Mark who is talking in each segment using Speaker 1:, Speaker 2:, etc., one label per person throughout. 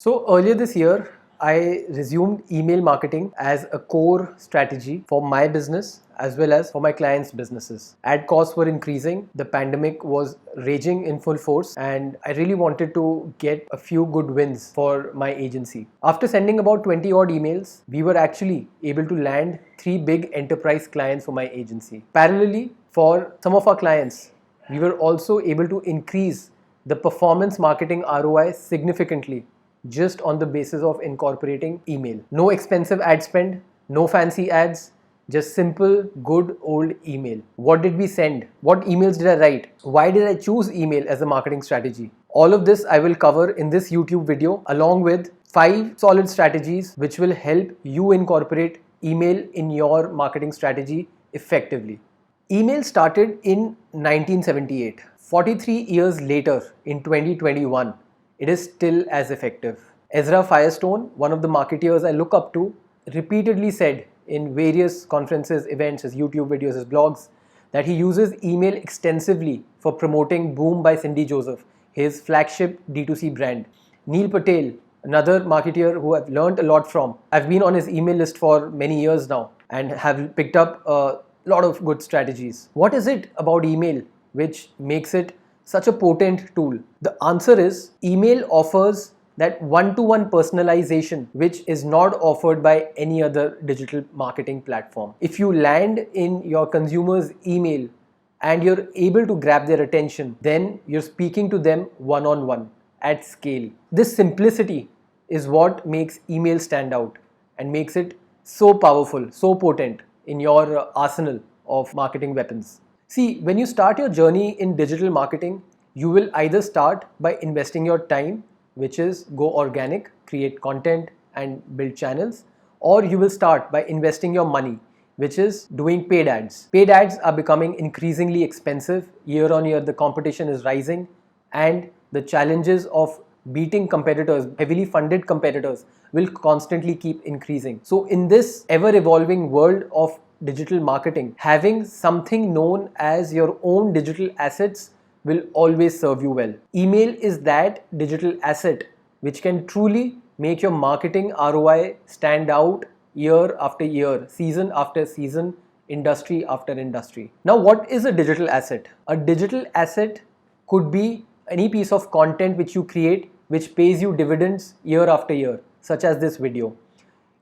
Speaker 1: So earlier this year, I resumed email marketing as a core strategy for my business as well as for my clients' businesses. Ad costs were increasing, the pandemic was raging in full force, and I really wanted to get a few good wins for my agency. After sending about 20 odd emails, we were actually able to land 3 big enterprise clients for my agency. Parallelly, for some of our clients, we were also able to increase the performance marketing ROI significantly just on the basis of incorporating email. No expensive ad spend, no fancy ads, just simple, good old email. What did we send? What emails did I write? Why did I choose email as a marketing strategy? All of this I will cover in this YouTube video along with 5 solid strategies which will help you incorporate email in your marketing strategy effectively. Email started in 1978. 43 years later, in 2021, it is still as effective. Ezra Firestone, one of the marketeers I look up to, repeatedly said in various conferences, events, his YouTube videos, his blogs, that he uses email extensively for promoting Boom by Cindy Joseph, his flagship D2C brand. Neil Patel, another marketeer who I've learned a lot from. I've been on his email list for many years now and have picked up a lot of good strategies. What is it about email which makes it such a potent tool? The answer is email offers that one-to-one personalization which is not offered by any other digital marketing platform. If you land in your consumer's email and you're able to grab their attention, then you're speaking to them one-on-one at scale. This simplicity is what makes email stand out and makes it so powerful, so potent in your arsenal of marketing weapons. See, when you start your journey in digital marketing, you will either start by investing your time, which is go organic, create content and build channels, or you will start by investing your money, which is doing paid ads. Paid ads are becoming increasingly expensive. Year on year, the competition is rising and the challenges of beating competitors, heavily funded competitors, will constantly keep increasing. So in this ever evolving world of digital marketing, having something known as your own digital assets will always serve you well. Email is that digital asset which can truly make your marketing ROI stand out year after year, season after season, industry after industry. Now, what is a digital asset? A digital asset could be any piece of content which you create which pays you dividends year after year, such as this video.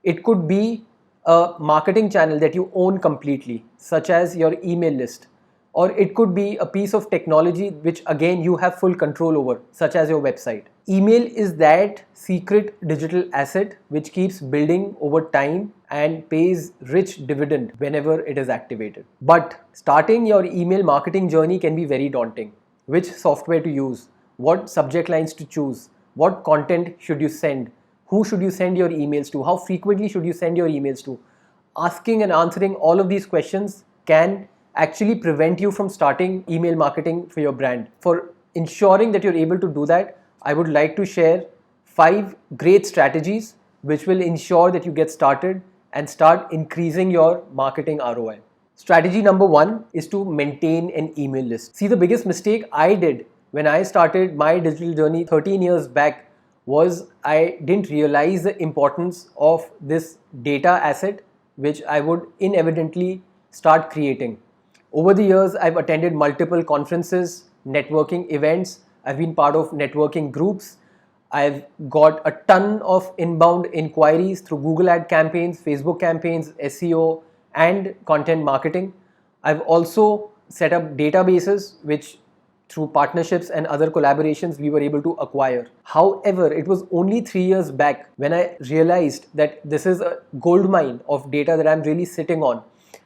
Speaker 1: It could be a marketing channel that you own completely, such as your email list. Or it could be a piece of technology which again you have full control over, such as your website. Email is that secret digital asset which keeps building over time and pays rich dividend whenever it is activated. But starting your email marketing journey can be very daunting. Which software to use? What subject lines to choose? What content should you send? Who should you send your emails to? How frequently should you send your emails to? Asking and answering all of these questions can actually prevent you from starting email marketing for your brand. For ensuring that you're able to do that, I would like to share 5 great strategies which will ensure that you get started and start increasing your marketing ROI. Strategy number 1 is to maintain an email list. See, the biggest mistake I did when I started my digital journey 13 years back was I didn't realize the importance of this data asset which I would inevitably start creating. Over the years, I've attended multiple conferences, networking events. I've been part of networking groups. I've got a ton of inbound inquiries through Google ad campaigns, Facebook campaigns, SEO, and content marketing. I've also set up databases which through partnerships and other collaborations we were able to acquire. However, it was only 3 years back when I realized that this is a gold mine of data that I'm really sitting on.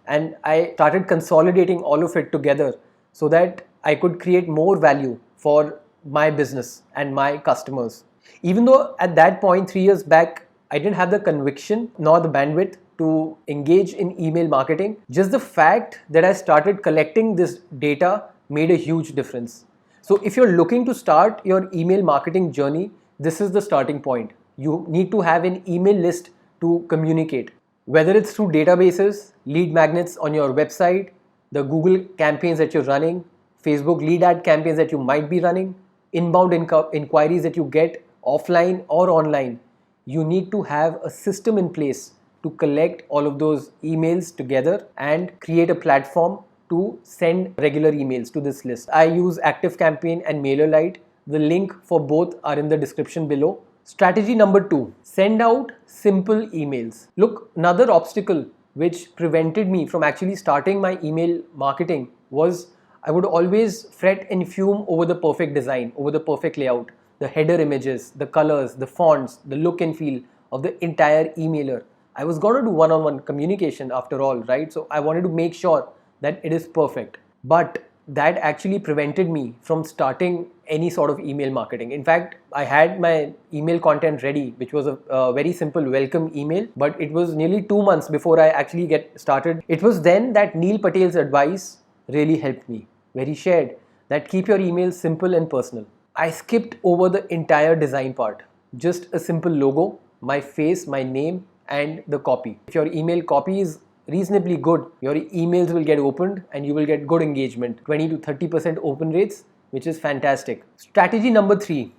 Speaker 1: And I started consolidating all of it together so that I could create more value for my business and my customers. Even though at that point, 3 years back, I didn't have the conviction nor the bandwidth to engage in email marketing, just the fact that I started collecting this data made a huge difference. So if you're looking to start your email marketing journey, this is the starting point. You need to have an email list to communicate. Whether it's through databases, lead magnets on your website, the Google campaigns that you're running, Facebook lead ad campaigns that you might be running, inbound inquiries that you get offline or online, you need to have a system in place to collect all of those emails together and create a platform to send regular emails to this list. I use ActiveCampaign and MailerLite. The link for both are in the description below. Strategy number 2, send out simple emails. Look, another obstacle which prevented me from actually starting my email marketing was I would always fret and fume over the perfect design, over the perfect layout, the header images, the colors, the fonts, the look and feel of the entire emailer. I was going to do one-on-one communication after all, right? So I wanted to make sure that it is perfect. But that actually prevented me from starting any sort of email marketing. In fact, I had my email content ready, which was a very simple welcome email, but it was nearly 2 months before I actually get started. It was then that Neil Patel's advice really helped me, where he shared that keep your emails simple and personal. I skipped over the entire design part, just a simple logo, my face, my name, and the copy. If your email copy is reasonably good, your emails will get opened and you will get good engagement, 20 to 30% open rates, which is fantastic. Strategy number 3,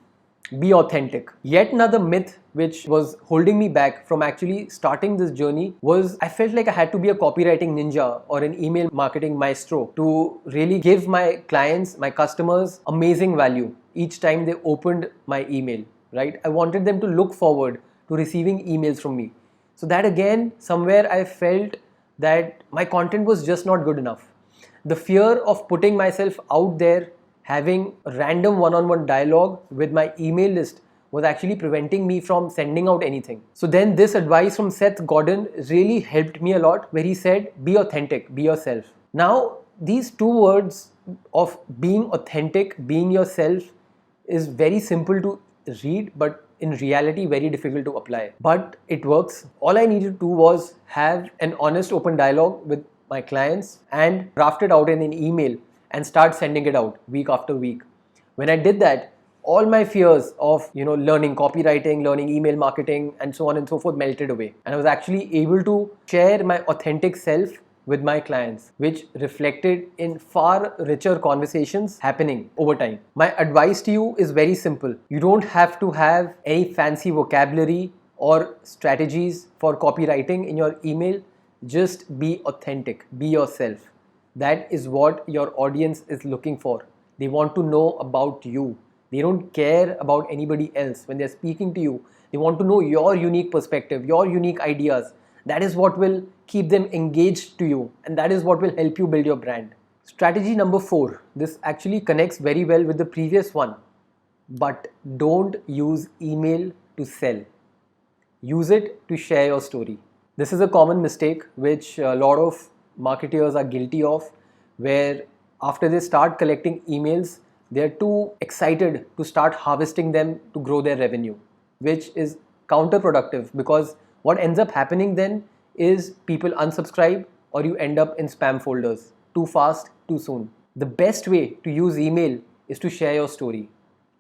Speaker 1: be authentic. Yet another myth which was holding me back from actually starting this journey was I felt like I had to be a copywriting ninja or an email marketing maestro to really give my clients, my customers, amazing value each time they opened my email, right? I wanted them to look forward to receiving emails from me. So that again, somewhere I felt that my content was just not good enough. The fear of putting myself out there, having a random one-on-one dialogue with my email list was actually preventing me from sending out anything. So then this advice from Seth Godin really helped me a lot, where he said, be authentic, be yourself. Now, these 2 words of being authentic, being yourself is very simple to read, but in reality very difficult to apply. But it works. All I needed to do was have an honest open dialogue with my clients and draft it out in an email and start sending it out week after week. When I did that, all my fears of learning copywriting, learning email marketing, and so on and so forth melted away. And I was actually able to share my authentic self with my clients, which reflected in far richer conversations happening over time. My advice to you is very simple. You don't have to have any fancy vocabulary or strategies for copywriting in your email. Just be authentic, be yourself. That is what your audience is looking for. They want to know about you. They don't care about anybody else. When they're speaking to you, they want to know your unique perspective, your unique ideas. That is what will keep them engaged to you, and that is what will help you build your brand. Strategy number 4. This actually connects very well with the previous one, but don't use email to sell. Use it to share your story. This is a common mistake which a lot of marketers are guilty of, where after they start collecting emails, they're too excited to start harvesting them to grow their revenue, which is counterproductive, because what ends up happening then is people unsubscribe or you end up in spam folders too fast, too soon. The best way to use email is to share your story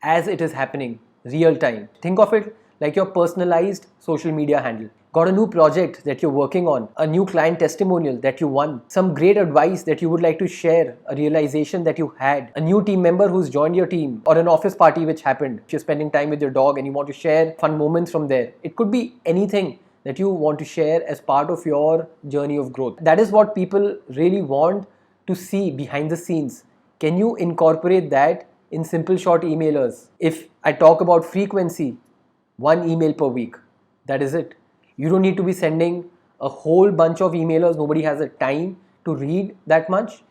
Speaker 1: as it is happening, real time. Think of it like your personalized social media handle. Got a new project that you're working on, a new client testimonial that you won, some great advice that you would like to share, a realization that you had, a new team member who's joined your team, or an office party which happened. If you're spending time with your dog and you want to share fun moments from there, it could be anything that you want to share as part of your journey of growth. That is what people really want to see behind the scenes. Can you incorporate that in simple short emailers? If I talk about frequency, 1 email per week, that is it. You don't need to be sending a whole bunch of emailers. Nobody has the time to read that much.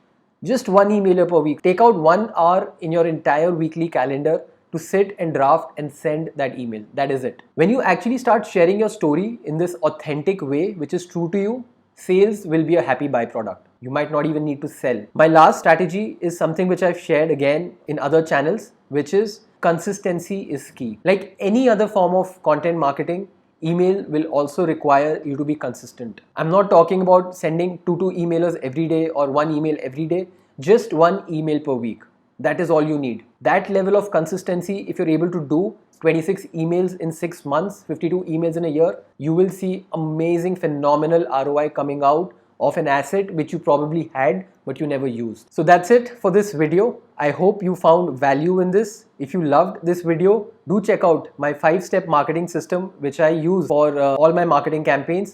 Speaker 1: Just 1 emailer per week. Take out 1 hour in your entire weekly calendar to sit and draft and send that email. That is it. When you actually start sharing your story in this authentic way, which is true to you, sales will be a happy byproduct. You might not even need to sell. My last strategy is something which I've shared again in other channels, which is consistency is key. Like any other form of content marketing, email will also require you to be consistent. I'm not talking about sending 2 emailers every day or 1 email every day, just 1 email per week. That is all you need. That level of consistency, if you're able to do 26 emails in 6 months, 52 emails in a year, you will see amazing, phenomenal ROI coming out of an asset which you probably had but you never used. So that's it for this video. I hope you found value in this. If you loved this video, do check out my 5-step marketing system which I use for all my marketing campaigns.